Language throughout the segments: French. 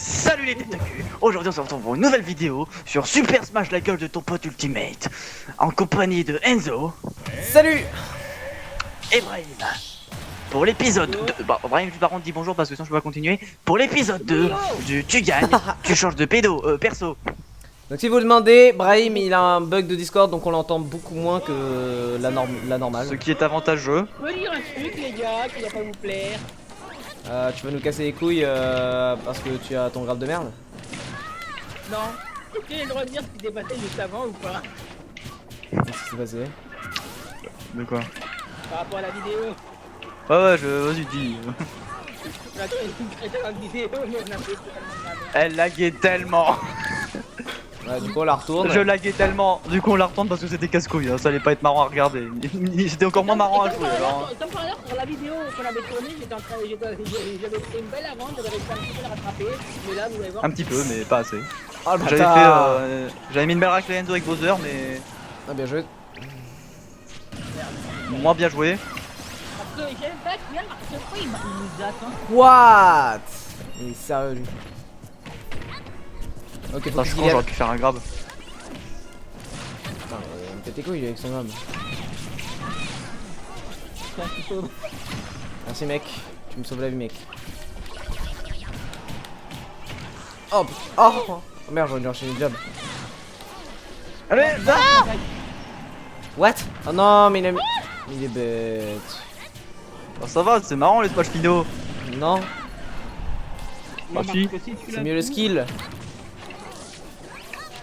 Salut les têtes-de-cul. Aujourd'hui on se retrouve pour une nouvelle vidéo sur Super Smash la gueule de ton pote Ultimate en compagnie de Enzo. Salut. Et Brahim. Pour l'épisode 2, Brahim par contre dis bonjour parce que sinon je peux pas continuer. Pour l'épisode 2 du tu gagnes, tu changes de perso. Donc si vous le demandez, Brahim il a un bug de Discord donc on l'entend beaucoup moins que la normale. Ce qui est avantageux. Je peux dire un truc les gars qui va pas vous plaire. Tu vas nous casser les couilles parce que tu as ton grave de merde? Non. Est-ce que j'ai le droit de dire ce qui s'est passé juste avant ou pas? Qu'est-ce qui s'est passé? De quoi? Par rapport à la vidéo. Ouais vas-y dis. On a trouvé une précédente vidéo mais on a fait totalement la merde. Elle laguait tellement. Ouais, du coup on la retourne. Je laguais tellement. Du coup on la retourne parce que c'était casse-couille, hein. Ça allait pas être marrant à regarder. C'était encore moins marrant à jouer alors. Comme par hasard, sur la vidéo qu'on avait tournée, j'avais fait une belle avance, j'avais réussi un petit peu à la rattraper. Mais là, vous allez voir. Un petit peu mais pas assez. Oh le J'avais bâtard. j'avais mis une belle raclée Enzo avec Bowser mais Ah bien joué. moins bien joué. Parce que j'aime pas qu'il y a pourquoi il nous attend. What? Il est sérieux lui. Ok, faut Putain, je qu'il crois que j'aurais pu faire un grab. Putain, il me pète les couilles avec son homme. Merci mec, tu me sauves la vie mec. Oh, oh merde, j'aurais dû enchaîner le job. Allez, ah What? Oh non, mais il est bête. oh, ça va, c'est marrant les smash finaux. Non, Ah si. c'est mieux le skill.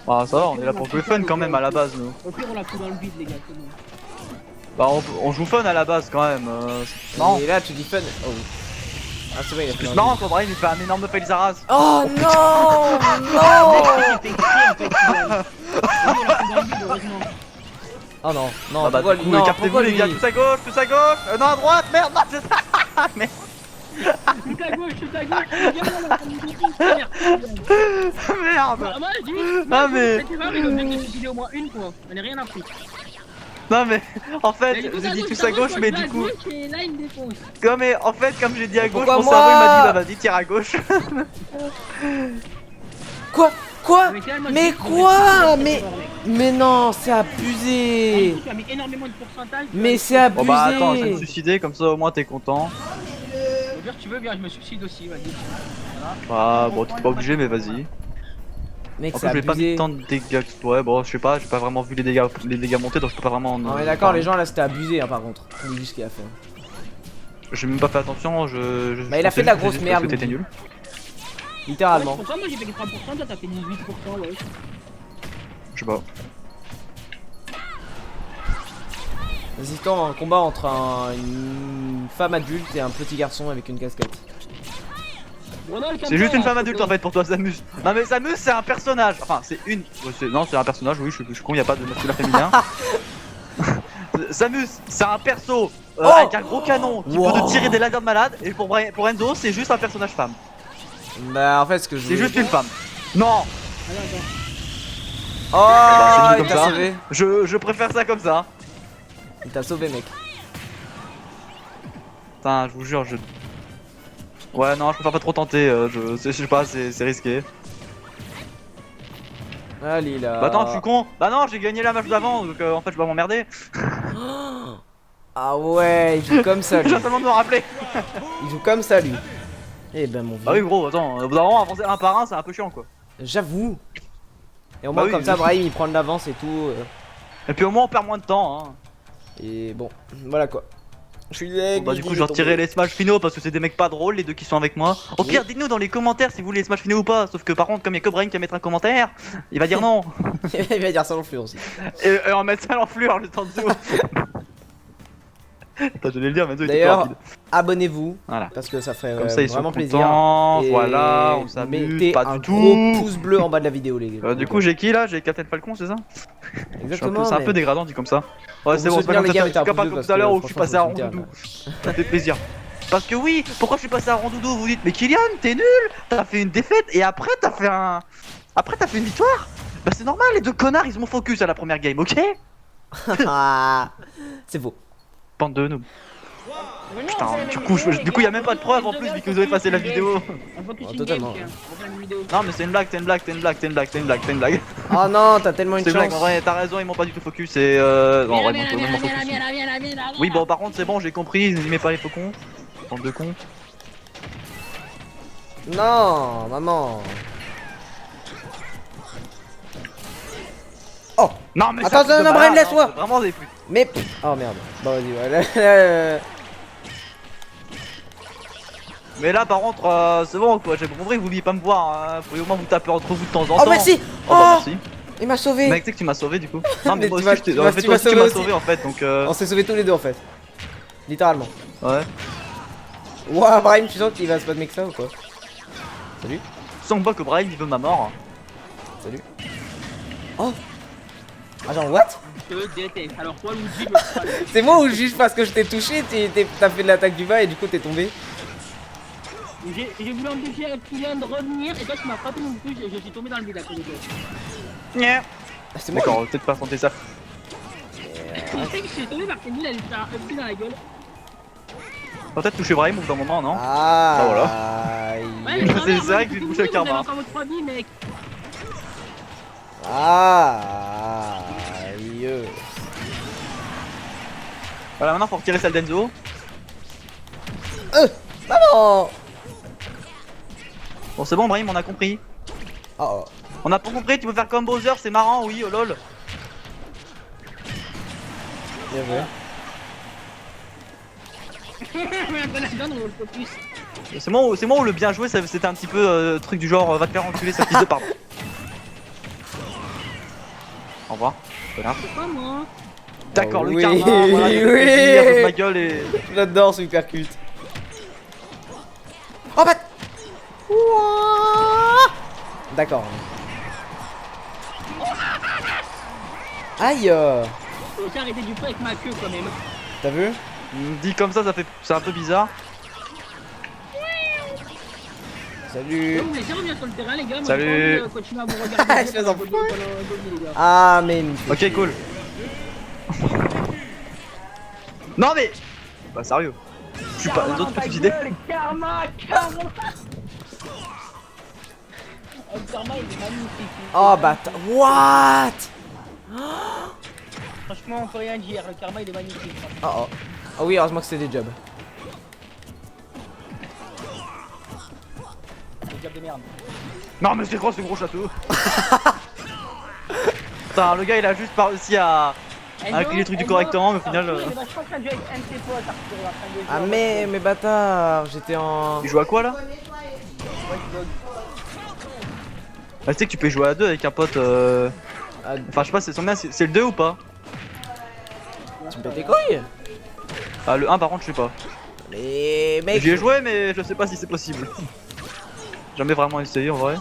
Ah ça va, on est là pour jouer fun quand même à la base nous. Au pire, on l'a pris dans le vide, les gars, c'est bon. Bah on joue fun à la base quand même. C'est marrant. Et là, tu dis fun. Oh. Ah, c'est vrai, il a fait C'est un marrant but. quand Brahim il fait un énorme fail Zaraz. Oh non, non. Oh non, non, Ah bah pourquoi du lui? coup, Non, captez-vous pourquoi les lui? gars, tous à gauche, non à droite, merde, non c'est ça. Mais Tout à gauche, regarde, on a mis des trucs, merde. moi, je dis, Ah, mais- cette erreur, il aurait dû suicider au moins une fois. On n'a rien appris. Non mais en Mais fait du coup, j'ai dit tout tous à gauche mais du coup. Et là, il me défonce. Non mais en fait comme j'ai dit à gauche, Pourquoi mon moi cerveau il m'a dit bah vas-y tire à gauche. Quoi? Quoi? Finalement, Mais je dis, quoi? on va Mais se faire mais non, c'est abusé. Tu as mis énormément de pourcentage. Mais c'est Bon bah attends, je vais me abusé. suicider comme ça au moins t'es content. Au pire, tu veux bien, je me suicide aussi, vas-y. Ah bon t'es pas obligé mais vas-y. Mec, En c'est plus j'ai pas mis abusé. tant de dégâts que toi, bon je sais pas, j'ai pas vraiment vu les dégâts monter donc je peux pas vraiment. Non mais d'accord, les gens là c'était abusé hein, par contre. On dit ce qu'il a fait. J'ai même pas fait attention, Bah, il a fait de la grosse juste merde, parce que t'étais lui. nul. Littéralement. Pourquoi moi j'ai fait 3%, toi t'as fait 18%, ouais. Je sais pas. Vas-y, toi, un combat entre une femme adulte et un petit garçon avec une casquette. C'est juste une femme adulte en fait pour toi Samus. Non mais Samus c'est un personnage. Enfin c'est une. Non c'est un personnage oui je suis con, y a pas de masculin féminin. Samus c'est un perso avec un gros canon qui peut te tirer des lasers de malade. Et pour Enzo c'est juste un personnage femme. Bah en fait ce que je C'est voulais... juste une femme. Non. Oh, Bah, c'est il dit t'a comme ça. sauvé. Je préfère ça comme ça. Il t'a sauvé mec. Putain je vous jure je. Ouais non je préfère pas trop tenter, je sais pas c'est risqué. Allez là. Bah attends je suis con. Bah non j'ai gagné la match d'avant donc en fait je vais m'emmerder. Ah ouais, il joue comme ça lui. J'ai seulement de me rappeler. Il joue comme ça lui. Eh ben mon vieux. Bah oui gros attends, au bout d'un moment avancer un par un c'est un peu chiant quoi. J'avoue. Et au Bah moins oui, comme ça je- Brahim il prend de l'avance et tout. Et puis au moins on perd moins de temps hein. Et bon, voilà quoi. Je suis Bon, bah du coup je vais retirer les smash finaux parce que c'est des mecs pas drôles les deux qui sont avec moi. Au pire dites-nous dans les commentaires si vous voulez les smash finaux ou pas. Sauf que par contre comme il y a que Brain qui va mettre un commentaire, il va dire non. Il va dire ça non plus aussi. Et on met ça à l'enflure juste en dessous. Attends je vais le dire mais il était pas D'ailleurs, rapide. abonnez-vous Voilà. parce que ça ferait Comme ça ils sont vraiment plaisir. contents, Et voilà, on s'amuse, mettez pas un du gros tout. pouce bleu en bas de la vidéo les gars. Du coup j'ai qui là? J'ai Captain Falcon c'est ça? Exactement. C'est un mais- peu dégradant dit comme ça. Ouais c'est vous bon, c'est pas soutenir, comme les gars, ça, mettez un c'est pas pouce bleu comme parce tout à l'heure que où je suis franchement, passé à faut soutenir, Rondoudou. Ça fait plaisir. Parce que oui, pourquoi je suis passé à Rondoudou? Vous dites mais Kylian t'es nul, t'as fait une défaite et après t'as fait un... Après t'as fait une victoire. Bah c'est normal, les deux connards ils m'ont focus à la première game, ok? Ah, c'est faux. Bande de noobs. Mais non, Putain, on fait la du même coup, vidéo, du coup, y a même pas de preuve en plus vu que vous avez passé la vidéo. On focus Oh, in totalement. game, tiens. On fait une vidéo. Non, mais c'est une blague, c'est une blague, c'est une blague, c'est une blague, c'est une blague, c'est une blague. Oh non, t'as tellement une C'est une blague, en chance. vrai, t'as raison, ils m'ont pas du tout focus et non, en vrai, ils m'ont focus. Oui, bon, par contre, c'est bon, j'ai compris, n'aimez pas les faucons. Bande de cons. Non, maman. Oh, Non, mais attends, ça, non, Brahim, laisse-moi. Vraiment des putes. mais. Oh merde. Bon, vas-y, ouais. Mais là, par contre, c'est bon, quoi, j'ai compris que vous vouliez pas me voir. Hein. Faut au moins vous taper entre vous de temps en temps. Oh, merci. Oh, bah, Oh, merci. il m'a sauvé. Mec, tu sais que tu m'as sauvé du coup. Non, mais Mais moi tu aussi, m'as- je t'ai. tu En m'as- fait, tu toi m'as aussi, tu sauvé m'as aussi. sauvé en fait, donc On s'est sauvés tous les deux en fait. Littéralement. ouais. Ouah, Brahim, tu sens qu'il va se battre mieux que ça ou quoi? Salut. Sans pas que Brahim il veut ma mort. Salut. Oh. Ah, genre, what? Je te déteste. Alors toi, Luigi, me fera le- C'est moi ou juste parce que je t'ai touché, t'as fait de l'attaque du bas et du coup t'es tombé? J'ai voulu empêcher Kylian de revenir et toi tu m'as frappé non plus, je suis tombé dans le vide à cause de toi. Yeah. Ah, c'est moi. D'accord, on va peut-être pas tenter ça. Tu sais que je suis tombé par Kenny, il allait se faire un upkill dans la gueule. On va peut-être toucher Brahim au bout d'un moment, non? Ah, Ah, voilà. Ouais, C'est mais quand même, vrai que vous j'ai vous touché le vous avez karma. encore votre 3 vies, mec. Ah, aïe. Voilà, maintenant faut retirer celle d'Enzo. Maman. Bon, c'est bon, Brahim, on a compris. Oh, On a pas compris, tu peux faire comme Bowser, c'est marrant, oui, oh lol. bien joué. Mais un peu la donne, on le focus. C'est moi où le bien joué, c'était un petit peu truc du genre va te faire enculer, sa fils de pardon. Au revoir, connard. C'est pas moi. D'accord, Oh, le oui, karma, voilà, j'ai fait oui. plaisir, saute ma gueule et. J'adore super cute. Oh bah. Ouah. D'accord. Aïe. J'ai arrêté du feu avec ma queue quand même. T'as vu? Dit comme ça, c'est un peu bizarre. Salut. Vous me laissez revenir sur le terrain, les gars. Moi, Salut. j'ai pas envie de continuer à vous regarder. Je fais en pendant 2 minutes, les gars. Ah mais. il me fait Ok, chier. cool. Non mais. Bah sérieux. Je suis pas. D'autres petites idées. Karma, karma. Oh, le karma, il est magnifique. Oh bah. What? Franchement, on peut rien dire. Le karma, il est magnifique. Oh oh. Ah oui, heureusement que c'était des jobs. C'est job de merde. Non mais c'est quoi ce gros château? Putain, le gars il a juste pas réussi à incliner les trucs du correctement, mais au final. Je crois que ça a dû être un de ses potes, Arthur, il est en train de jouer. Ah mais bâtard, j'étais en. Il joue à quoi là? Watch Dogs. Bah, tu sais que tu peux jouer à deux avec un pote. Ah, Enfin, je sais pas, c'est son bien, c'est le 2 ou pas? tu me pètes les couilles? Ah, le 1 par contre, je sais pas. Mais mec. J'y ai joué, mais je sais pas si c'est possible. Jamais vraiment essayé en vrai.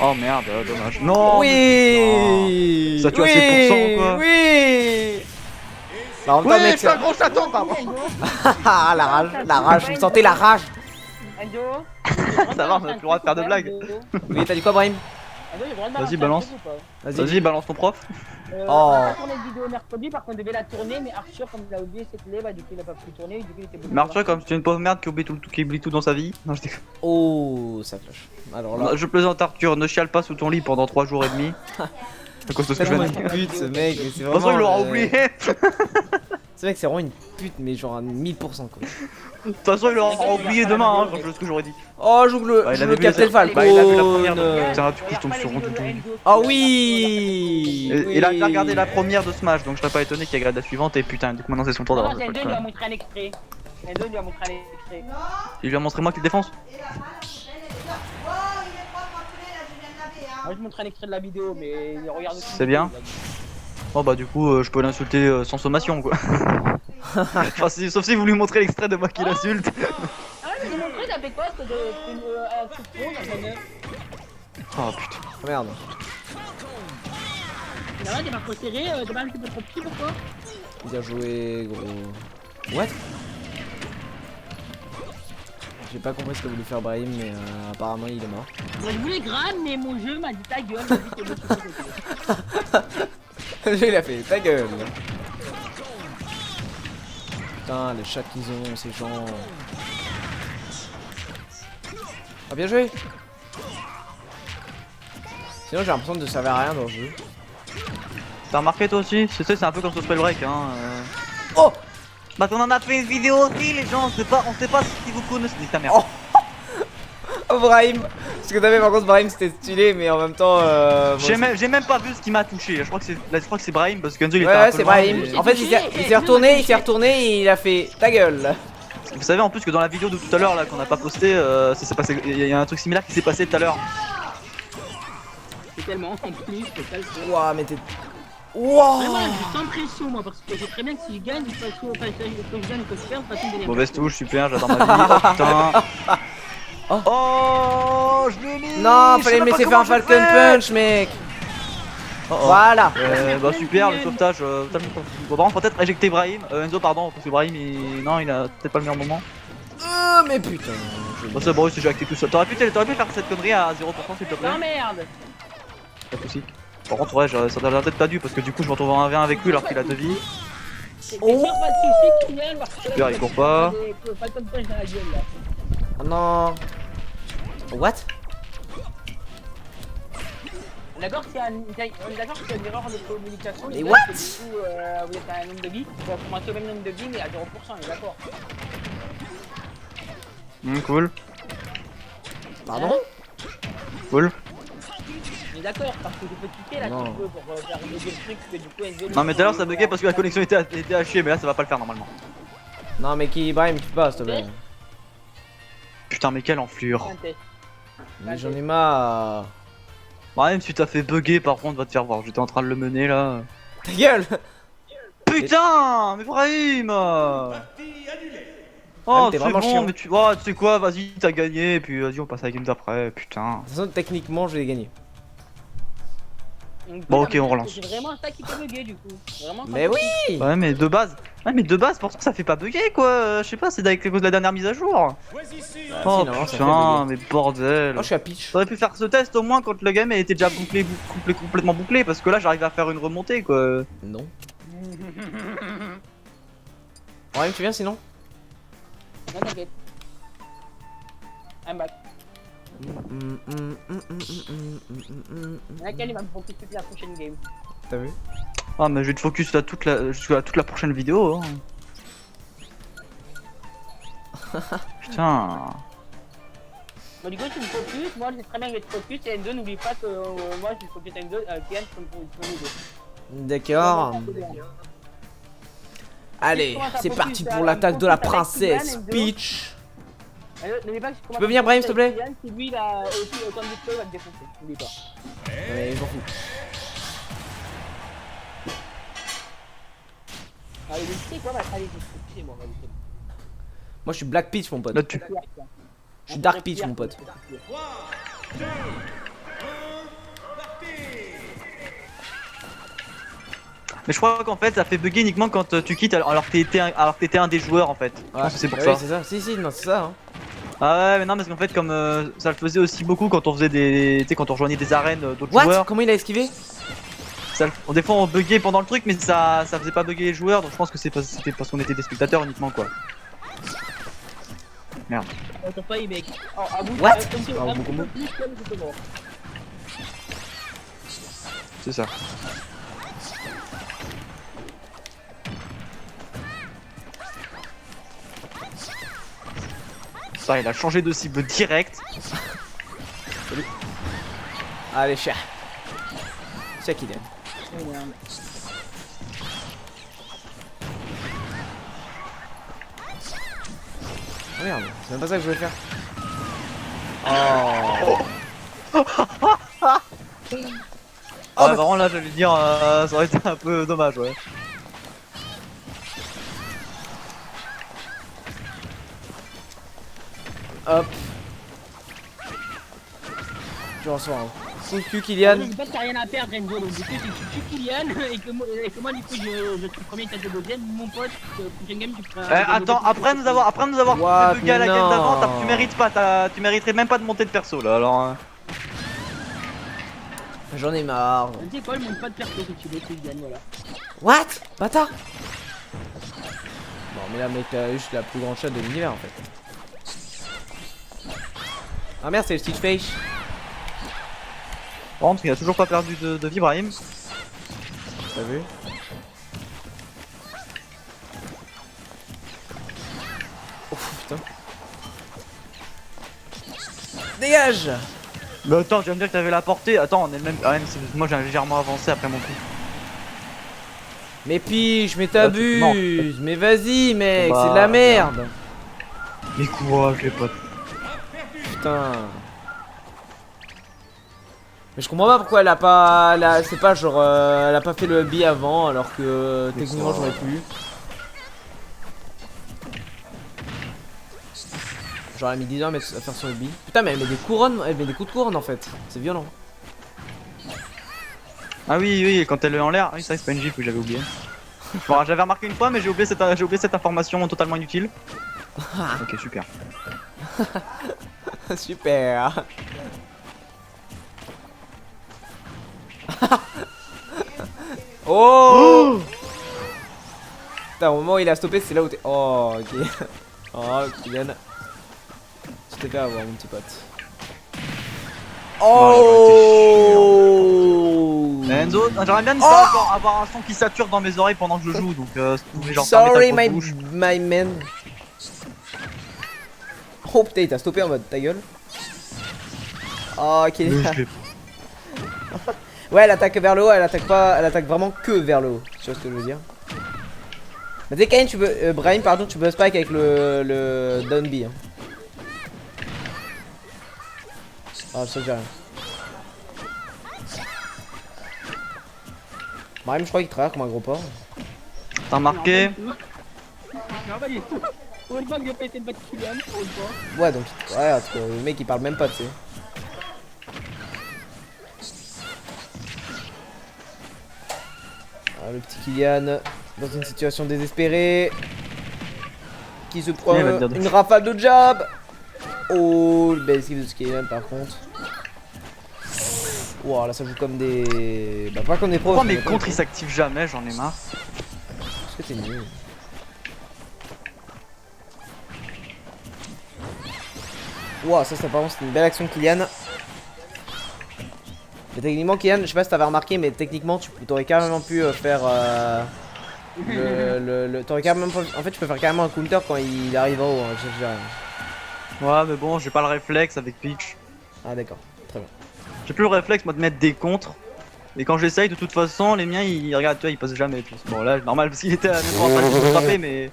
Oh merde, dommage. Non! Oui. Ça tue à oui, 7% ou quoi? Oui. Bah, en même temps, Oui, mec, je suis un gros château, pardon! Ah la rage, vous sentez la rage? Enzo, Ça va, on a plus le droit de faire de blagues. Oui, t'as dit quoi, Brahim? Enzo, j'ai le droit de Vas-y, balancer un balance. truc ou pas? Vas-y. Vas-y, balance ton prof. Oh. On a tourné une vidéo mercredi, par contre on devait la tourner, mais Arthur, comme il a oublié cette clé, bah du coup il a pas pu tourner, du coup il était bloqué. Mais Arthur, comme tu es une pauvre merde qui oublie tout dans sa vie. Non, je déconne. Oh, ça cloche. Alors là. Je plaisante, Arthur, ne chiale pas sous ton lit pendant 3 jours et demi. À cause de ce que je viens de dire. Pute, ce mec, mais c'est De toute façon, vraiment. il l'aura oublié. Ce mec, c'est vraiment une pute, mais genre à 1000% quoi. De toute façon, il l'aura oublié demain, hein, quand je ce que j'aurais dit. Oh, joue le, Bah, il joue avait le vu Captain la- Falcon. bah, il a vu la première, donc, putain, du coup, je tombe sur Rondoudou. Ah oui. Et il a déjà regardé la première de Smash, donc je serais pas étonné qu'il regarde la suivante et putain, du coup maintenant c'est son tour Non, d'avoir Enzo le lui a truc. montré un extrait. Enzo lui a montré un extrait. Il lui a montré moi qui le défonce. Moi je montre un extrait de la vidéo, mais il regarde aussi. C'est bien. Bon bah du coup je peux l'insulter sans sommation quoi. Enfin, sauf si vous lui montrez l'extrait de moi qui l'insulte. Ah ouais, mais j'ai montré, t'as fait quoi? C'était un truc rond dans un œuf. Oh putain. Oh, merde. Non, t'es pas trop serré, t'es pas un petit peu trop petit, pourquoi? Bien joué, gros. What? J'ai pas compris ce que voulait faire Brahim, mais apparemment il est mort. Moi je voulais grave, mais mon jeu m'a dit ta gueule, vas-y t'es beau, tu peux. Il a fait ta gueule. Putain, les chats qu'ils ont, ces gens. Ah, bien joué. Sinon, j'ai l'impression de servir à rien dans le jeu. T'as remarqué toi aussi? C'est un peu comme sur Spellbreak hein. Oh! Bah on en a fait une vidéo aussi les gens, on sait pas si vous connaissez. Dis ta mère. Oh. Oh, Brahim! Ce que t'avais par contre, Brahim, c'était stylé, mais en même temps. J'ai même pas vu ce qui m'a touché. Je crois que c'est Brahim parce que Enzo il était Ouais, un peu c'est loin, Brahim. mais- En fait, il s'est retourné et il a fait ta gueule. Vous savez en plus que dans la vidéo de tout à l'heure là qu'on a pas posté, ça s'est passé. Il y a un truc similaire qui s'est passé tout à l'heure. C'est tellement en plus, c'est ça le truc. Ouah, mais t'es. Vraiment, Ouah! je suis sans pression moi parce que je sais très bien que si je gagne, il faut que je gagne, que je perds, de toute façon, Mauvaise touche, super, j'attends ma vie. Oh putain. Oh. Oh, je l'ai mis. Non, je fallait sais me même pas laisser faire comment un je Falcon fais. Punch, mec! Oh, oh. Voilà! Bah super le sauvetage, totalement. Bon, par contre, peut-être éjecter Brahim, Enzo pardon, parce que Brahim il. Non, il a peut-être pas le meilleur moment. Oh, mais putain! Bon, c'est bon, c'est éjecté tout seul. T'aurais pu faire cette connerie à 0% s'il te plaît? Non merde. Pas de soucis. Par contre, ouais, ça t'aurait peut-être pas dû parce que du coup, je me retrouve en 1v1 avec lui alors qu'il a 2 vies. Oh pas de soucis, Kylian, parce que Super, il court pas. Pas de punch dans la gueule là. Oh non! What? D'accord, c'est une erreur de communication. Mais les gars, what? que du coup, vous êtes à un nombre de vies, vous pouvez commencer au même nombre de vies, mais à 0%, on est d'accord. Cool, Pardon? cool. On est d'accord, parce que je peux quitter là Non. si tu veux pour faire bugger le truc, que du coup, Enzo. Non, mais tout à l'heure ça buguait parce que la connexion était à chier, mais là ça va pas le faire normalement. Non, mais qui, Brahim, tu passes, s'il te plaît. Putain, mais quelle enflure. Mais j'en ai marre. Brahim, si tu t'as fait bugger par contre, va te faire voir. J'étais en train de le mener là. Ta gueule! Putain, mais Brahim. Oh, t'es c'est vraiment bon, chiant. mais tu sais quoi, vas-y, t'as gagné, et puis vas-y, on passe à la game d'après, putain. De toute façon, techniquement, je vais gagner. Bon, ok, on relance. C'est vraiment ça qui peut bugger du coup. Vraiment, Mais oui! Ouais, mais de base, pourtant ça fait pas bugger quoi. Je sais pas, c'est avec cause de la dernière mise à jour. Oh non, ça fait putain, mais bordel. Oh, je suis à pitch. J'aurais pu faire ce test au moins quand le game était déjà complètement bouclé, parce que là j'arrive à faire une remontée quoi. Non. Brahim, tu viens sinon? Non, t'inquiète. I'm back. Laquelle il va me focus toute la prochaine game. T'as vu? Ah, mais je vais te focus là jusqu'à toute la prochaine vidéo. Hein. Putain. Bon, du coup, tu me focus, moi je sais très bien que je vais te focus, et N2, n'oublie pas que moi je focus N2, Kian, tu peux nous aider. D'accord. Allez, c'est parti pour l'attaque de la princesse Peach. Tu peux venir, Brahim, s'il te plaît? Si lui, il a aussi autant de il va te défoncer, n'oublie pas. Ouais, j'en fous. Allez, tu sais quoi, allez, c'est bon, vas-y, c'est bon. Moi, je suis Black Peach, mon pote. Là, tu... Je suis Dark Peach, mon pote. Mais je crois qu'en fait ça fait bugger uniquement quand tu quittes alors que t'étais un des joueurs en fait. Je pense que c'est pour ça. Oui, c'est ça. Si, non, c'est ça. Hein. Ah ouais, mais non, parce qu'en fait, comme ça le faisait aussi beaucoup quand on faisait des. Tu sais, quand on rejoignait des arènes d'autres What? joueurs. Comment il a esquivé? Des fois on buguait pendant le truc, mais ça faisait pas bugger les joueurs, donc je pense que c'était parce qu'on était des spectateurs uniquement quoi. Merde. T'as pas eu, mec. What? C'est ça. Ça, il a changé de cible direct. Allez, chat. Chat qui donne. Oh merde, c'est même pas ça que je voulais faire. Oh. Ah, bah, vraiment là, j'allais dire, ça aurait été un peu dommage, ouais. Hop. Je reçois un coup de cul, Kylian. Je dis pas que t'as rien à perdre, Renzo, donc du coup, si tu tues Kylian et que moi, du coup, je suis premier, t'as de deuxième, mon pote, prochaine game, tu feras. Attends, après nous avoir What? fait bugger à la Mais game non. d'avant, tu mérites pas, tu mériterais même pas de monter de perso là, alors. J'en ai marre. Tu sais quoi, le monte pas de perso si tu veux, tu gagnes, voilà. What? Bâtard. Bon, mais là, mec, t'as juste la plus grande chatte de l'univers en fait. Ah merde, c'est le Stitch Face. Par contre, il a toujours pas perdu de vie, Brahim. T'as vu? Oh putain. Dégage! Mais attends, tu vas me dire que t'avais la portée. Attends, on est le même. Ah, moi j'ai légèrement avancé après mon coup. Mais pige, mais Là, tu t'abuses! Mais vas-y, mec, Bah, c'est de la merde! Mais quoi, je l'ai pas. Putain. Mais je comprends pas pourquoi elle a pas. C'est pas genre. Elle a pas fait le bi avant alors que techniquement j'aurais pu. J'aurais mis 10 ans à faire son bi. Putain, mais elle met des couronnes, elle met des coups de couronne en fait. C'est violent. Ah oui, oui, quand elle est en l'air. Ah oui, ça c'est pas une gifle que j'avais oublié. Bon, j'avais remarqué une fois, mais j'ai oublié cette information totalement inutile. Ok, super. Super. Oh, putain, au moment où il a stoppé, c'est là où t'es. Oh, ok. Oh, Kylian. Tu t'es fait avoir, mon petit pote. Oh, Enzo, j'aimerais bien avoir un son qui sature dans mes oreilles pendant que je joue, donc si tu pouvais genre fermer sorry, ta grosse bouche. my man. Oh putain, il t'a stoppé en mode ta gueule. Oh, ok. Ouais, elle attaque vers le haut, elle attaque pas, elle attaque vraiment que vers le haut. Tu vois ce que je veux dire? Mais tu sais, Kain, tu peux, Brahim, pardon, tu peux spike avec le down B. Hein. Ah, je sais que j'ai rien. Brahim, je crois qu'il travaille comme un gros porc. T'as remarqué? Non, pas du tout. Pour une fois que j'ai pas été de battre Kylian, pour une fois. Ouais, donc, ouais, parce que le mec il parle même pas, tu sais. Ah, le petit Kylian, dans une situation désespérée, qui se prend une rafale de jab. Oh, le bel esquive de ce Kylian par contre. Wow, là ça joue comme des. Bah, pas comme des pros. Pourquoi mes contres ils s'activent jamais, j'en ai marre. Parce que t'es nul. Wow, ça par contre c'est une belle action de Kylian. Mais techniquement Kylian, je sais pas si t'avais remarqué, mais techniquement tu t'aurais carrément pu faire t'aurais carrément en fait tu peux faire carrément un counter quand il arrive en haut, hein, je sais rien. Ouais, mais bon, j'ai pas le réflexe avec Peach. Ah d'accord, très bien. J'ai plus le réflexe moi de mettre des contres. Et quand j'essaye, de toute façon, les miens ils regardent, tu vois, ils passent jamais. Bon, là, normal parce qu'il était à même pas en train de se frapper, mais.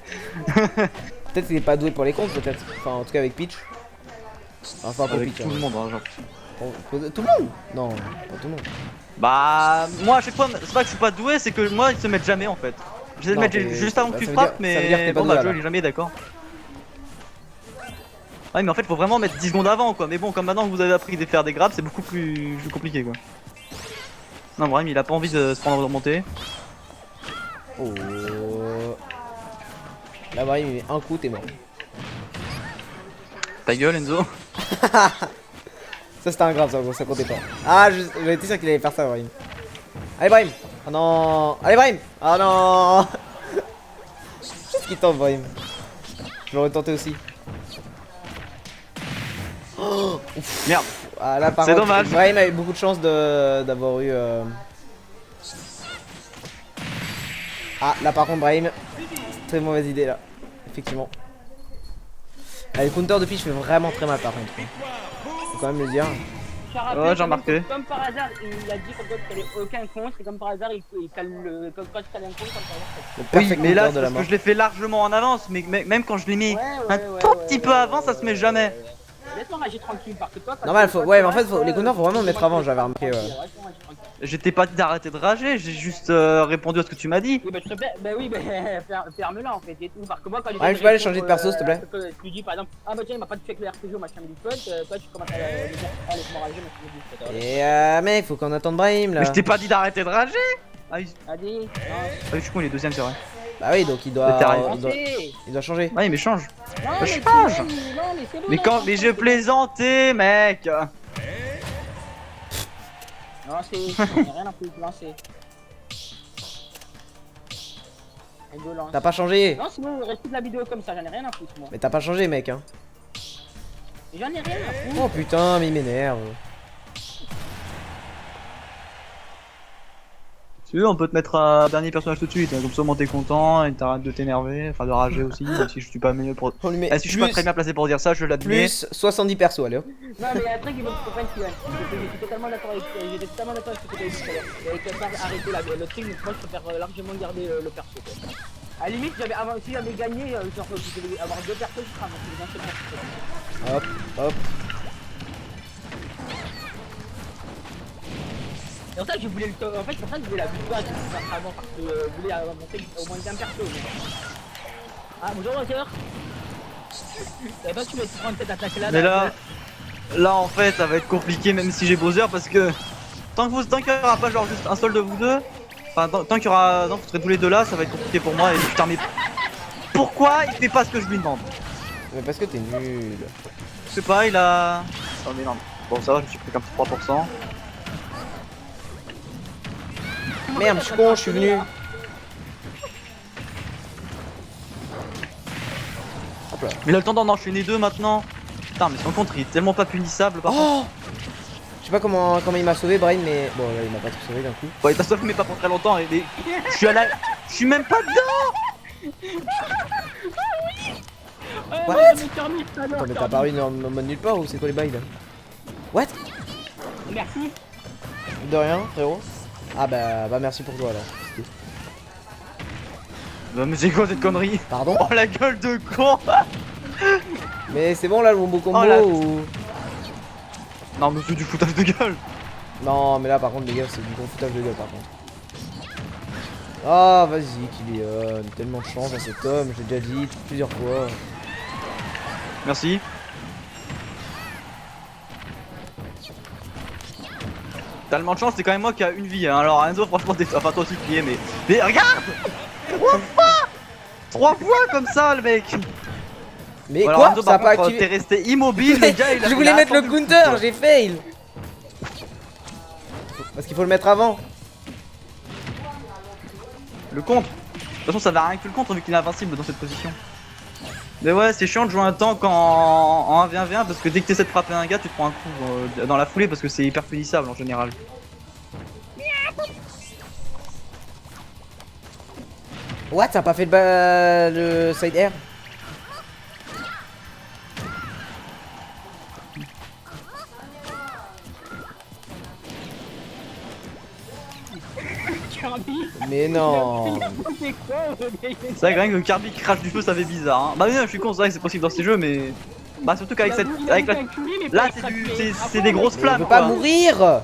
Peut-être qu'il est pas doué pour les comptes, peut-être. Enfin, en tout cas avec Peach. Enfin, pas pour Avec Peach. tout hein. le monde, hein, genre. Tout le monde. Non, pas tout le monde. Bah, moi à chaque fois, c'est pas que je suis pas doué, c'est que moi ils se mettent jamais en fait. J'essaie de Non, mettre t'es- juste avant que bah, tu ça veut dire- frappes, ça veut dire que t'es mais pas bon, doué, bah, Joe alors. il est jamais d'accord. Ah, mais en fait, faut vraiment mettre 10 secondes avant quoi. Mais bon, comme maintenant que vous avez appris de faire des grabs, c'est beaucoup plus compliqué quoi. Non, Brahim il a pas envie de se prendre en remontée. Oh. Là, Brahim, il met un coup, t'es mort. Ta gueule, Enzo. Ça, c'était un grave, ça comptait pas. Ah, j'avais été sûr qu'il allait faire ça, Brahim. Allez, Brahim. Oh non. Allez, Brahim. Oh non. Qu'est-ce qu'il tente, Brahim? Je l'aurais tenté aussi. Oh, ouf. Merde. Ah, là, par C'est contre, dommage. Brahim a eu beaucoup de chance d'avoir eu. Ah, là, par contre, Brahim, très mauvaise idée là. Effectivement. Ah, le counter de Peach fait vraiment très mal par contre. Faut quand même le dire. Ouais, j'ai remarqué. Comme par hasard, il a dit comme quoi qu'il fallait aucun contre, et comme par hasard, il cale le. Quand tu cales un contre, comme par hasard. Le Oui, perfect mais là, counter c'est de la parce mort. que je l'ai fait largement en avance, mais même quand je l'ai mis un tout petit peu avant, ça se met jamais. Laisse-moi rager tranquille, parce que toi, quand Normal, tu- faut, quand ouais, tu mais en fait, restes, les counters, faut vraiment le mettre avant, j'avais remarqué. Ouais. laisse-moi rager tranquille. Je t'ai pas dit d'arrêter de rager, j'ai juste répondu à ce que tu m'as dit. Oui, bah, je te plaît, bah oui, bah, ferme-la en fait, et tout. Parce que moi, quand Ouais, je peux aller changer de perso, s'il te plaît. Tu dis par exemple, ah bah tiens, il m'a pas fait avec le RPG au machin du pote, toi tu commences à le dire, ah, laisse-moi rager, machin du pote. Et mec, faut qu'on attende Brahim là. Mais je t'ai pas dit d'arrêter de rager. Ah, oui, Allez, non, je suis con, il est deuxième, c'est vrai. Bah oui, donc il doit, Le terrain. il doit changer. Ouais, mais change. non, je mais change. non, mais c'est bon. Mais là, quand, mais je plaisantais, mec. Non, c'est rien à plus lancer. Endo lance. T'as pas changé. Non, sinon, reste de la vidéo comme ça, j'en ai rien à foutre, moi. Mais t'as pas changé, mec, hein. J'en ai rien à foutre. Oh putain, mais il m'énerve. Si tu veux, on peut te mettre un dernier personnage tout de suite, hein, comme ça au moins t'es content et t'arrêtes de t'énerver, enfin de rager aussi, même si je suis pas mieux pour. On lui met Ah, si je suis pas très bien placé pour dire ça, je l'admets. plus 70 persos, allez hop. Non, mais il y a un truc qu'il faut que tu comprennes, Kylian. J'étais totalement d'accord avec ce que tu as dit tout à l'heure. Et avec arrêter le truc, mais moi je préfère largement garder le perso. Quoi. À la limite, si j'avais gagné, genre, je devais avoir 2 persos, je serais avancé d'un seul perso. Hop, hop. C'est pour ça que je voulais le en fait, c'est pour ça que je voulais la victoire avant, parce que je voulais monter au moins d'un perso. Mais... Ah, bonjour, Walker. T'avais pas que tu vas te prendre cette attaque là. Mais là en fait ça va être compliqué même si j'ai Bowser parce que tant qu'il y aura pas genre juste un seul de vous deux, enfin tant qu'il y aura, non vous serez tous les deux là, ça va être compliqué pour moi et putain mais pourquoi il fait pas ce que je lui demande? Mais parce que t'es nul. Je sais pas, il a... Oh mais non, bon ça va, je me suis pris qu'un petit 3%. Merde, je suis con, je suis venu. Hop là. Mais il a le temps d'en enchaîner deux maintenant. Putain mais son contre il est tellement pas punissable par contre. Oh, je sais pas comment il m'a sauvé, Brian, mais bon, là, il m'a pas tout sauvé d'un coup. Bon il t'a sauvé mais pas pour très longtemps et je suis à la... Je suis même pas dedans. What? Attends, mais t'as apparu en mode nulle part ou c'est quoi les bails là? What? Merci. De rien, frérot. Ah bah merci pour toi alors. Non mais c'est quoi cette connerie? Pardon? Oh la gueule de con. Mais c'est bon là le combo Oh, la- ou... Non mais c'est du foutage de gueule. Non mais là par contre les gars c'est du gros foutage de gueule par contre. Ah vas-y Kylian, tellement de chance à cet homme, j'ai déjà dit plusieurs fois. Merci. Tellement de chance, c'est quand même moi qui a une vie. Hein. Alors Enzo, franchement, enfin toi aussi qui y es, mais regarde 3 fois comme ça, le mec. Mais Alors, quoi? Enzo, Ça a par pas contre, activé. t'es resté immobile, le gars. Je voulais mettre le counter, j'ai fail. Parce qu'il faut le mettre avant. Le contre. De toute façon, ça va rien que le contre vu qu'il est invincible dans cette position. Mais ouais, c'est chiant de jouer un tank en 1v1v1 parce que dès que t'essaies de frapper un gars, tu te prends un coup dans la foulée parce que c'est hyper punissable en général. What? T'as pas fait le side air? Mais non. C'est quoi, C'est vrai que rien que Kirby qui crache du feu, ça fait bizarre. Hein. Bah oui, non, je suis con, c'est vrai que c'est possible dans ces jeux, mais bah surtout qu'avec cette, avec la... Là, c'est des grosses Je flammes. veux pas quoi. mourir.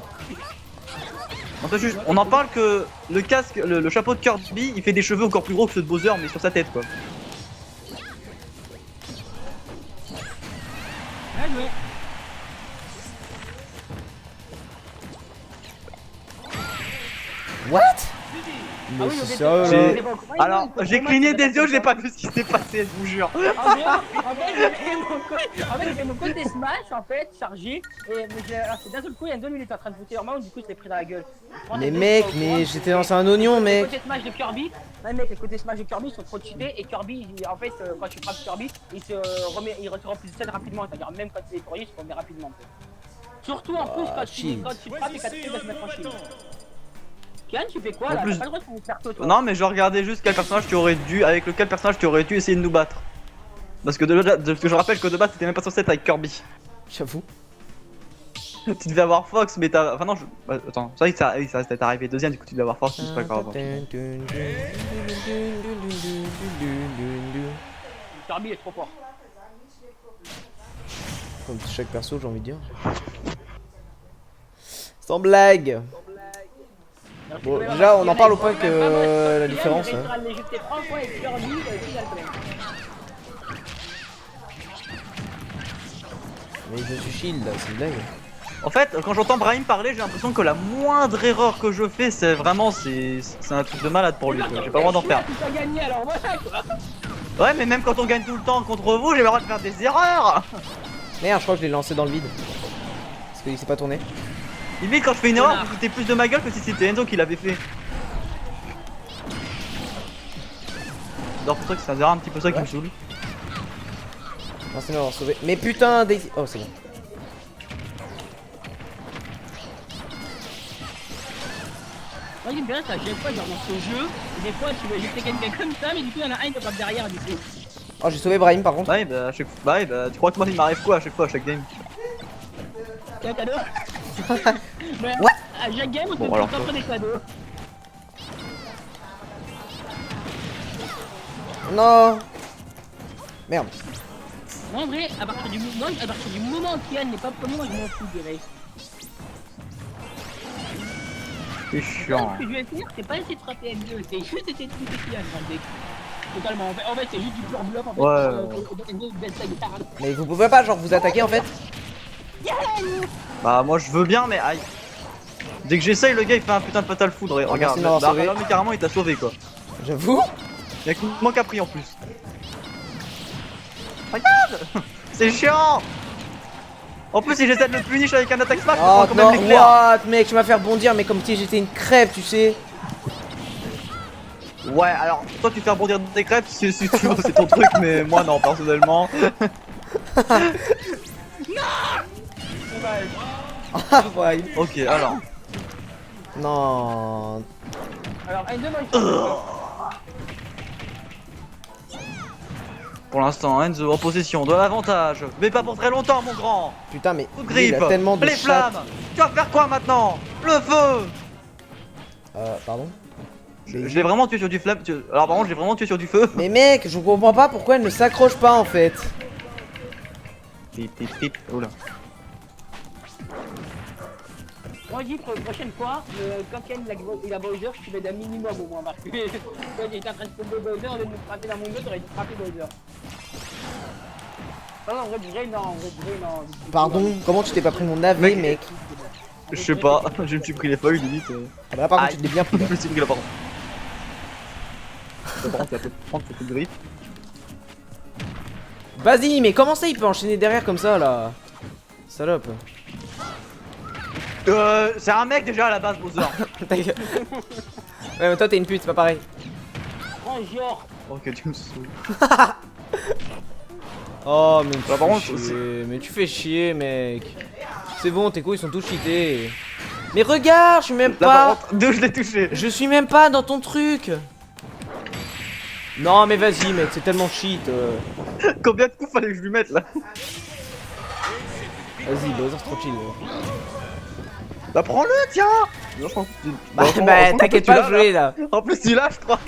On en parle que le casque, le chapeau de Kirby, il fait des cheveux encore plus gros que ceux de Bowser, mais sur sa tête quoi. What? Ah Mais oui, c'est au ça début, là. Alors, j'ai cligné des yeux, j'ai pas vu ce qui s'est passé, je vous jure. En fait, j'ai mon code des Smash en fait chargé et c'est d'un seul coup il y a 2 minutes en train de booter normal, du coup je l'ai pris dans la gueule. Mais mec, mais j'étais lancé un oignon, Le mec. côté Smash de Kirby, non mec, les côtés Smash de Kirby sont trop cheatés et Kirby, en fait, quand tu frappes Kirby, il se remplit de scène rapidement, c'est-à-dire même quand il est pourri, il se remet rapidement. Surtout en plus quand tu frappes et quand tu fais de se mettre en shield. Kian, tu fais quoi En là? plus- T'as pas le droit de faire toi. Non, mais je regardais juste quel personnage tu aurais dû, avec lequel personnage tu aurais dû essayer de nous battre. Parce que je rappelle que de base t'étais même pas censé être avec Kirby. J'avoue. Tu devais avoir Fox, mais t'as. Enfin, non, bah, attends, c'est vrai que ça t'est arrivé deuxième, du coup tu devais avoir Fox, mais c'est pas grave. Kirby est trop fort. Comme chaque perso, j'ai envie de dire. Sans blague. Bon, déjà, on en parle au point que la différence. Hein. Mais je suis shield là, c'est une blague. En fait, quand j'entends Brahim parler, j'ai l'impression que la moindre erreur que je fais, c'est vraiment. C'est un truc de malade pour lui, quoi. J'ai pas le droit d'en faire. Ouais, mais même quand on gagne tout le temps contre vous, j'ai le droit de faire des erreurs. Merde, je crois que je l'ai lancé dans le vide. Parce qu'il s'est pas tourné. Limite, quand je fais une erreur, vous foutez plus de ma gueule que si c'était Enzo qui l'avait fait. Alors pour toi que c'est un petit peu ça qui me saoule. Non, c'est mort, sauvé. Mais putain, Daisy. Oh, c'est bon. Moi j'aime bien ça, à chaque fois genre dans ce jeu, des fois tu veux jeter quelqu'un comme ça, mais du coup il y en a un qui tape derrière du coup. Oh, j'ai sauvé Brahim par contre. Bah, bah, à chaque... bah, tu crois que moi il m'arrive quoi à chaque fois, à chaque game? C'est un cadeau. Mais Ouais. à chaque game on te Bon, alors, offre des cadeaux. Non. Merde. Moi en vrai, à partir du moment où Kian n'est pas premier, moi je m'en fous direct. C'est chiant. Ce que je vais faire, c'est pas essayer de frapper N2, c'est juste essayer de tuer Kian dans le deck. Totalement, en fait c'est juste du pur bluff en fait. Ouais. N2 baisse sa guitare. Mais vous pouvez pas, genre, vous attaquer en fait? Bah moi je veux bien mais aïe. Dès que j'essaye le gars il fait un putain de fatal foudre et regarde, merci de m'avoir bah, sauvé. là, mais carrément il t'a sauvé quoi. J'avoue. Y'a que moi qui a pris en plus. Regarde. C'est chiant. En plus si j'essaie de le punish avec un attaque smash, Oh quand non, même l'éclair. what, mec, tu m'as fait rebondir, mais comme si j'étais une crêpe, tu sais. Ouais alors toi tu fais rebondir des crêpes si tu veux c'est ton truc mais moi non personnellement. Ah, ouais. Ok alors. Non. Alors N2 moi il faut. Pour l'instant Enzo en possession de l'avantage. Mais pas pour très longtemps mon grand. Putain, mais Coup de lui, il griffe. a tellement de Les chattes. flammes. Tu vas faire quoi maintenant? Le feu. Pardon. Je l'ai vraiment tué sur du flamme. Alors par contre j'ai vraiment tué sur du feu. Mais mec, je comprends pas pourquoi elle ne s'accroche pas en fait. Tip tip tip. Oula. Moi je dis pour la prochaine fois, quand Ken il a Bowser, je te mets d'un minimum au moins parce que quand il était en train de tomber Bowser, au lieu de me frapper dans mon jeu, t'aurais dû frapper Bowser. Non, en vrai de vrai, non, en vrai de vrai, non. Pardon, comment tu t'es pas pris mon navet, mec? Je sais pas, je me suis pris les feuilles limite. Ah bah là, par contre, Aïe. tu t'es bien pris. Je me suis pris la parole. Par contre, il va peut-être prendre ce coup de griffe. Vas-y, mais comment ça il peut enchaîner derrière comme ça là? Salope. C'est un mec déjà à la base, Bowser. Ta gueule. Ouais, mais toi t'es une pute, c'est pas pareil. Prends genre. Ok, tu me saoules. Oh, mais tu Bah, par fais contre, chier. Mais tu fais chier, mec. C'est bon, tes coups ils sont tous cheatés. Mais regarde, je suis même Là, par pas. contre, deux, je l'ai touché. Je suis même pas dans ton truc. Non, mais vas-y, mec, c'est tellement cheat. Combien de coups fallait que je lui mette là? Vas-y, Bowser, c'est trop chill. Bah, prends-le, tiens! Non, je pense que tu- Bah, je pense bah que t'inquiète tu pas, l'as, je l'ai là. En plus, tu l'as, je crois.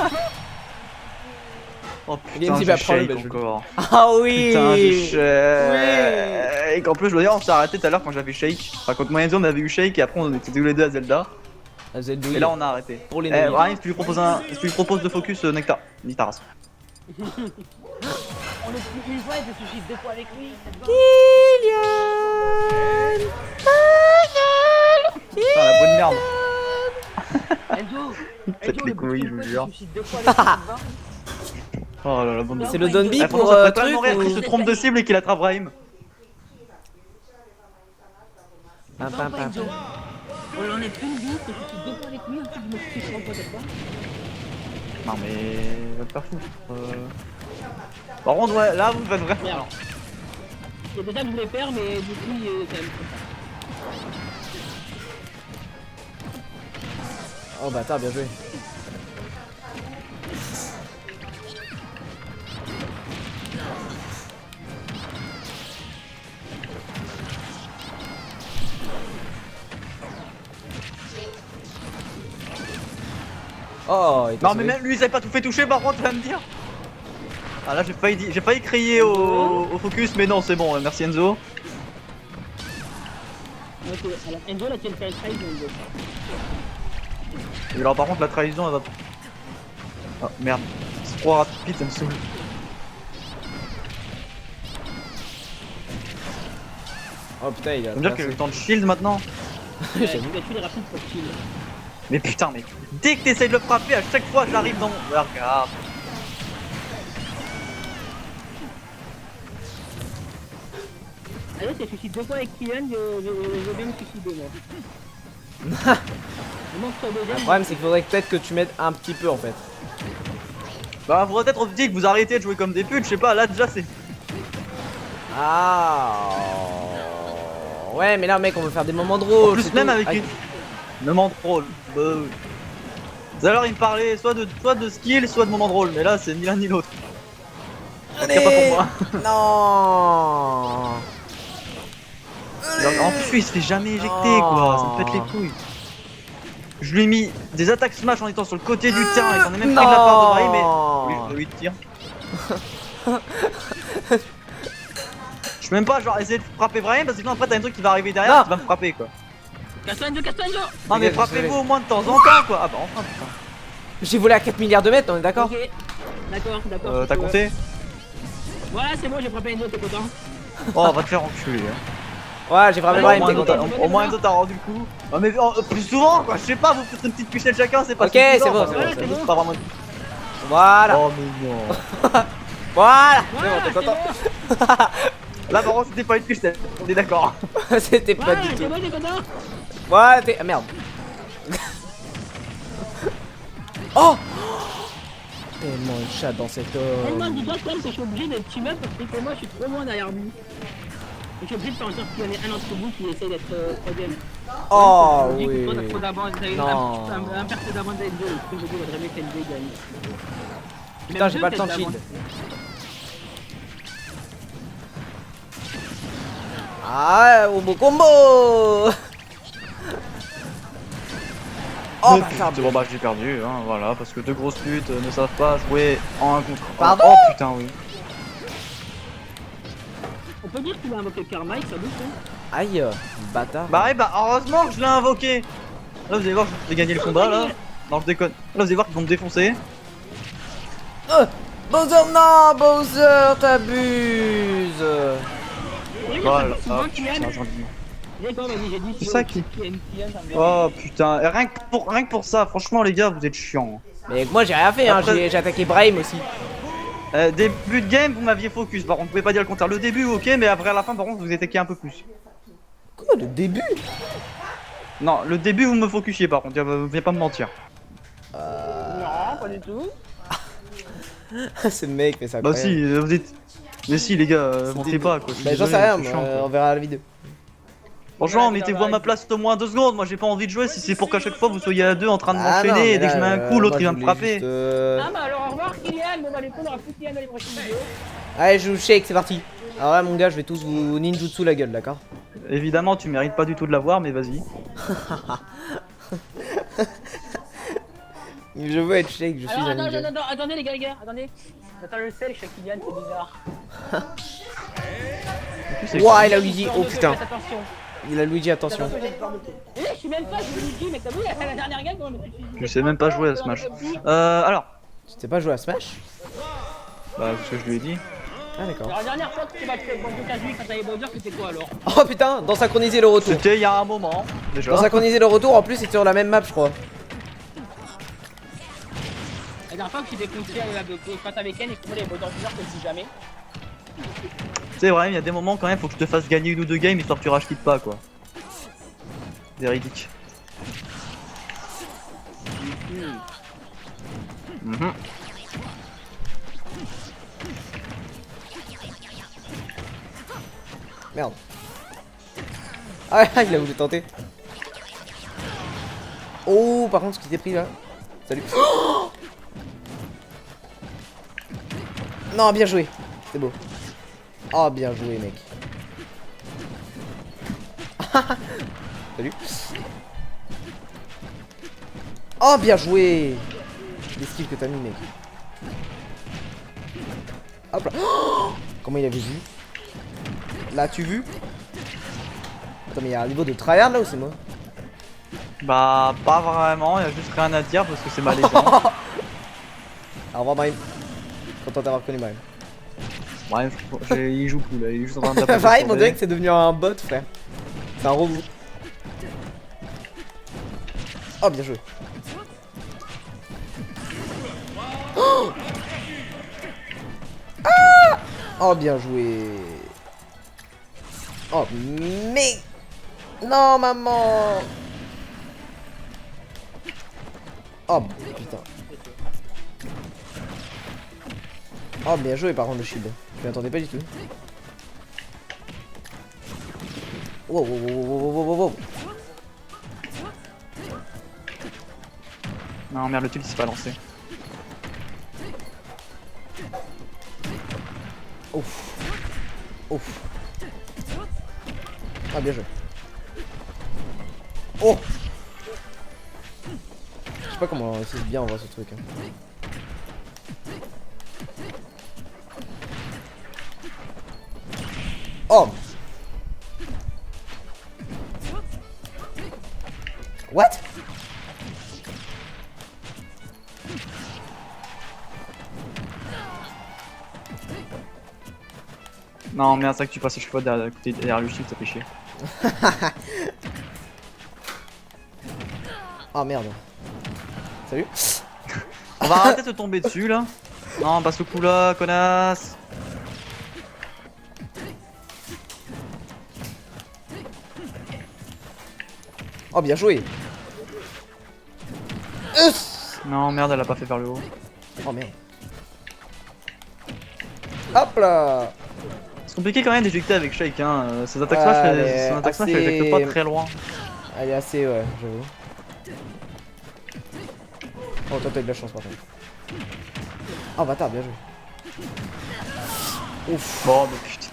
Oh Il putain, me dit, je bah, prends-le, shake bah, je- encore. Ah oui. Putain, je shake. En plus, je dois dire, on s'est arrêté tout à l'heure quand j'avais shake. Enfin, quand moi et Enzo on avait eu shake et après on était tous les deux à Zelda. Ah, Zelda, Et là, on a arrêté. Pour les Eh, navis. Brian, si tu lui proposes de focus Nectar, dis ta race. On est plus une fois et je suis deux fois avec lui. ça te va Putain, la bonne merde. Enzo, Faites les couilles, je vous jure. Je suis deux fois avec lui. ça te va Oh là là, bonne merde. C'est le Donby Eh, pour franchement, ça ferait truc tellement rire qu'il ou... se trompe de cible et qu'il attrape Brahim. Pam, Non, pam, pas pam. Enzo. On en est plus deux, que je suis deux fois avec lui, ensuite je me suis fait tromper cette fois. Non mais... va te faire foutre. Par contre, ouais, là, vous me faites vraiment... Merde. C'est déjà que je voulais faire, mais du coup, c'est comme ça. Oh bâtard, bien joué. Oh, il t'a Non mais sauvé. même lui, il s'est pas tout fait toucher, par contre, tu vas me dire. Ah là, j'ai failli crier au focus, mais non, c'est bon, merci Enzo. Ok, alors Enzo, là, tu viens de faire une trahison, Enzo. Et alors par contre, la trahison, elle va... Oh merde, c'est trop rapide, ça me saoule. Oh putain, il a. Ça veut dire que j'ai le temps de shield maintenant. Ouais, tu vas tuer les rapides pour kill. Mais putain, mec, dès que t'essayes de le frapper, à chaque fois j'arrive dans mon... Ah, regarde. Allez, c'est suicide deux fois avec Kylian, je vais me suicider, moi. Le monstre Le deuxième. problème, c'est qu'il faudrait peut-être que tu m'aides un petit peu en fait. Bah, faudrait peut-être dit que vous arrêtez de jouer comme des putes, je sais pas, là déjà c'est. Ah. Ouais, mais là, mec, on veut faire des moments En drôles. plus, c'est même tout. avec Aïe. une moment drôle. Bah, oui. Tout à l'heure, il me parlait soit de skill, soit de moment drôle, mais là, c'est ni l'un ni l'autre. En tout cas, pas pour moi. Non. En plus, lui, il se fait jamais éjecter, quoi. Ça me pète les couilles. Je lui ai mis des attaques smash en étant sur le côté du terrain et j'en ai même pris de la part de Brahim, mais. Oui, tire. Je peux même pas genre essayer de frapper Brahim parce que sinon après t'as un truc qui va arriver derrière Non. qui va me frapper quoi. Castagne, Non mais Ok, frappez-vous désolé. au moins de temps en temps quoi. Ah bah enfin putain. J'ai volé à 4 milliards de mètres, on est d'accord? Ok. D'accord. T'as compté? Voilà, c'est bon, j'ai frappé un autre, t'es content? Oh va te faire enculer. Hein. Ouais, j'ai frappé Ouais, Brahim, au t'es moins, content. Au moins Enzo t'as rendu le coup. Oh, mais plus souvent quoi, je sais pas, vous faites une petite pichette chacun, c'est pas Ok, suffisant, c'est bon, quoi. c'est bon, c'est juste bon. pas vraiment. Voilà. Oh mais non. Voilà. Voilà, C'est bon, t'es content? Là par contre c'était pas une pichette, on est d'accord. C'était pas Voilà, du c'est tout. bon, t'es content? Voilà, t'es. Ah merde. Oh. Tellement une chatte dans cet Tellement homme. de doigts quand même que je suis obligé de team up parce que moi je suis trop loin derrière lui. Et je suis obligé de faire en sorte qu'il y en ait un d'entre vous qui essaye d'être troisième. Oh Je dis que oui. toi, t'as trop d'avance, t'as Non. un perso d'avance d'Enzo, et du coup je dis vaudrait mieux qu'Enzo gagne. Putain, Même j'ai deux, pas le temps de peut-être shield. d'avance. Ah, au beau combo. Oh bâtard. Bon bah j'ai perdu, hein, voilà, parce que deux grosses putes ne savent pas jouer en un contre un. Pardon? Oh putain oui. On peut dire qu'il a invoqué Karma, ça bouge hein. Aïe, bâtard. Bah ouais, bah heureusement que je l'ai invoqué. Là vous allez voir, je vais gagner le combat là. Non je déconne. Là vous allez voir qu'ils vont me défoncer. Bowser, non, Bowser, t'abuses. Voilà, C'est moi hop, qui putain, aime. j'en dis. D'accord, vas-y, j'ai dit C'est ça qui- aime, ça me dérange. Oh putain, et rien que pour ça, franchement les gars, vous êtes chiants. Mais moi j'ai rien fait, hein. Après- J'ai attaqué Brahim aussi. Début de game, vous m'aviez focus. Par contre, vous pouvez pas dire le contraire. Le début, ok, mais après à la fin, par contre, vous attaquez un peu plus. Quoi, le début? Non, le début, vous me focusiez par contre. Vous venez pas me mentir. Non, pas du tout. Ce mec fait ça. Bah si, vous êtes. Mais si les gars, mentez pas quoi. je suis Bah j'en sais désolé, rien, c'est moi, chiant, quoi. on verra la vidéo. Franchement, Ouais, mettez-vous à ma place au moins 2 secondes. Moi, j'ai pas envie de jouer si c'est pour qu'à chaque fois vous soyez à deux en train de Ah non, m'enchaîner mais et dès que je là, mets un coup, l'autre moi, il va je me voulais frapper. juste, Ah bah alors au revoir Kylian, bon bah les coups on aura plus Kylian dans les prochaines vidéos. Allez, je joue shake, c'est parti. Alors là, mon gars, je vais tous vous ninjutsu la gueule, d'accord? Évidemment, tu mérites pas du tout de l'avoir, mais vas-y. Je veux être shake, je suis Alors un ninja. attendez les gars, attendez. J'attends le sel chez Kylian, c'est bizarre. Ouah, il a Luigi, oh putain. Faites attention. Il a Luigi, attention. Eh, je suis même pas joué Luigi, mec, t'as vu la dernière game comment Je sais même pas jouer à Smash. Alors, Tu sais pas jouer à Smash? bah, ce que je lui ai dit. Ah d'accord. Alors la dernière fois que tu t'es battu avec Banjo Kazooie quand t'avais Bowser, c'était quoi alors? Oh putain, dans synchroniser le retour. C'était il y a un moment, déjà. Dans synchroniser le retour, en plus, c'est sur la même map, je crois. La dernière fois que tu t'es confié face avec Ken et que moi les Bowser Bowser que je dis jamais. C'est vrai, il y a des moments quand même, faut que je te fasse gagner une ou deux games histoire que tu rachetes pas quoi. Véridique. Mhm. Merde. Ah, il a voulu tenter. Oh, par contre, ce qui t'est pris là. Salut. Oh non, bien joué. C'est beau. Oh, bien joué, mec. Salut. Oh, bien joué. Les skills que t'as mis, mec. Hop là. Oh, comment il avait vu? L'as-tu vu? Attends, mais il y a un niveau de tryhard là ou c'est moi? Bah, pas vraiment, il y a juste rien à dire parce que c'est malaisant. Au revoir, Brahim. Content d'avoir connu Brahim. Bref, il joue plus là, il est juste en train de taper. Brahim, on dirait que c'est devenu un bot, frère. C'est un robot. Oh, bien joué. Oh, ah oh, bien joué. Oh, mais... Non, maman. Oh, putain. Oh, bien joué par contre le shield. Je m'y attendais pas du tout. Wow, wow, wow, wow, wow, wow, wow. Non, merde, le tube il s'est pas lancé. Ouf. Ouf. Ah, bien joué. Oh! Je sais pas comment c'est bien on voit ce truc. Hein. Oh! What? Non, merde, c'est ça que tu passes chaque fois derrière le shield, ça fait chier. Oh merde. Salut. On va arrêter de te tomber dessus là. Non, passe le coup là, connasse. Oh, bien joué. Non, merde, elle a pas fait vers le haut. Oh merde. Hop là. C'est compliqué quand même d'éjecter avec Shake, hein. Ses attaques Ouais, smash, elle est son attaque smash, assez- elle éjecte pas très loin. Elle est assez, ouais, j'avoue. Oh, toi t'as eu de la chance par contre. Oh, bâtard, bien joué. Ouf. Bon, bah putain.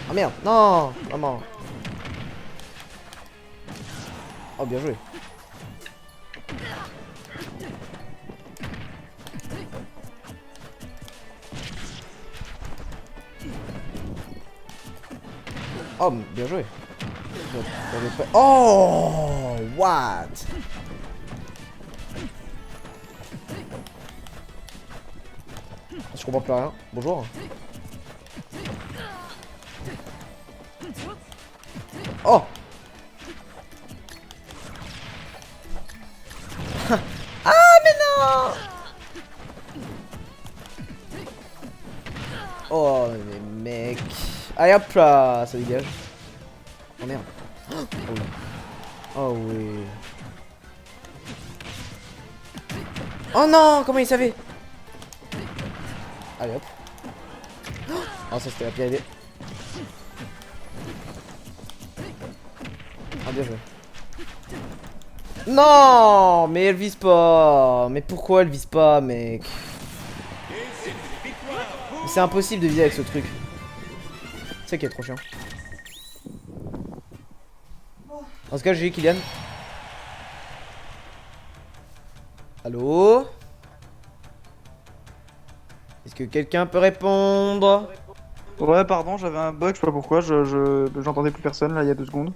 Ah merde, non, maman. Oh, bien joué. Oh, bien joué. Oh, what? Je comprends plus rien. Bonjour. Oh. Ah mais non. Oh mais mec. Allez hop là, ça dégage. Oh merde. Oh oui. Oh oui. Oh non, comment il savait? Allez hop. Oh, ça c'était la pire idée. Ah, bien joué. Non, mais elle vise pas. Mais pourquoi elle vise pas, mec? C'est impossible de viser avec ce truc. C'est ça qui est trop chiant. En tout cas, j'ai eu Kylian. Allô? Est-ce que quelqu'un peut répondre? Ouais, pardon, j'avais un bug, je sais pas pourquoi, j'entendais plus personne là il y a 2 secondes.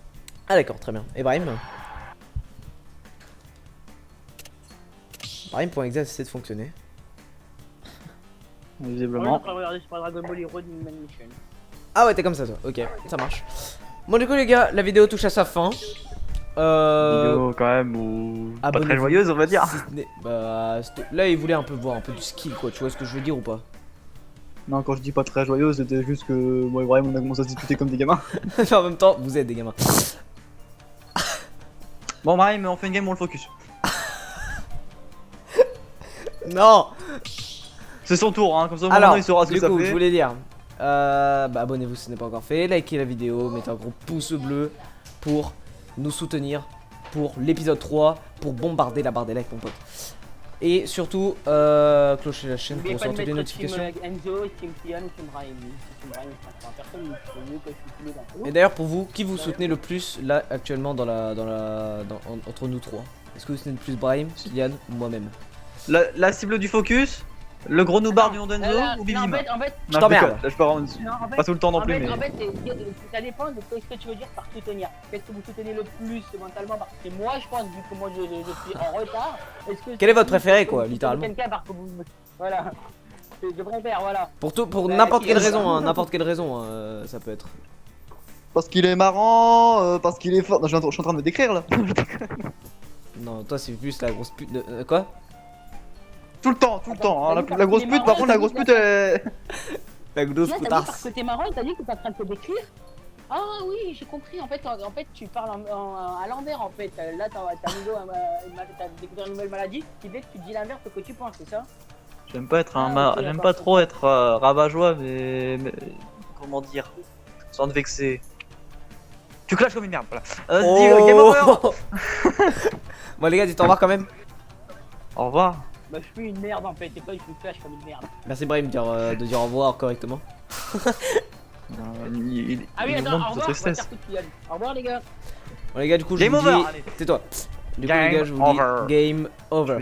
Ah d'accord, très bien. Et Brahim? Brahim.exe essaie de fonctionner. Visiblement. On va regarder sur Dragon Ball Hero d'Animation. Ah ouais, t'es comme ça toi, ok, ça marche. Bon du coup les gars, la vidéo touche à sa fin. Vidéo quand même ou pas très abonnez-vous. joyeuse on va dire. Si ce n'est- bah, là il voulait un peu voir un peu du skill quoi, tu vois ce que je veux dire ou pas? Non, quand je dis pas très joyeuse, c'était juste que moi et Brahim on a commencé à se disputer comme des gamins. En même temps, vous êtes des gamins. Bon Brahim, on fait une game, on le focus. Non. C'est son tour, hein, comme ça Alors, maintenant il saura ce que du ça coup, fait. je voulais dire, bah abonnez-vous si ce n'est pas encore fait, likez la vidéo, mettez un gros pouce bleu pour nous soutenir pour l'épisode 3, pour bombarder la barre des likes mon pote. Et surtout, clocher la chaîne pour N'oubliez pas recevoir de toutes les mettre notifications. Team Enzo, Team Kian, Team Brahim. Team Brahim, enfin, personne ne peut mieux que je suis tous les deux. Et d'ailleurs pour vous, qui vous soutenez le plus là actuellement entre nous trois? Est-ce que vous soutenez le plus Brahim, Kylian ou moi-même? La cible du focus, le gros noobard du nom d'Enzo ou Bibim? En fait, Non, je t'emmerde. déconne, là je peux rendre dessus. non, en fait, Pas tout le temps non plus, en mais. fait, ça dépend de ce que tu veux dire par soutenir. Qu'est-ce que vous soutenez le plus mentalement? Parce que moi, je pense, vu que moi je suis en retard, est-ce que Quel est votre préféré, vous quoi, soutenez littéralement? quelqu'un parce que vous. Voilà. Je préfère, voilà. Pour Bah, n'importe quelle Kylian, raison, ça. hein, n'importe quelle raison, ça peut être. Parce qu'il est marrant, parce qu'il est fort. Non, je suis en train de me décrire là. Non, toi c'est plus la grosse pute de... quoi? Tout le temps, hein. T'as dit La grosse parce qu'il est pute, par marrant, contre, la t'as grosse dit pute, elle. La grosse Là, t'as dit parce que t'es marrant, t'as dit que t'es en train de te décrire. Ah oui, j'ai compris. En fait, tu parles à l'envers. En fait, là, t'as découvert une nouvelle maladie. Qui fait que tu dis l'inverse de ce que tu penses, c'est ça? J'aime pas être ok, j'aime d'accord, pas je trop être rabat-joie, mais comment dire, sans te vexer. Tu clashes comme une merde, voilà. Vas-y, game over. Bon les gars, dites au revoir quand même. Au revoir. Bah, je suis une merde en fait. Et pas, je me flash comme une merde. Merci Brahim de dire au revoir correctement. Ah oui, il attends, montre au sa revoir. On va tristesse. faire tout de suite. Au revoir, les gars. Bon les gars, du coup je Game vous over, dis... allez. Tais-toi. Du coup les Game gars, je vous over. dis game over.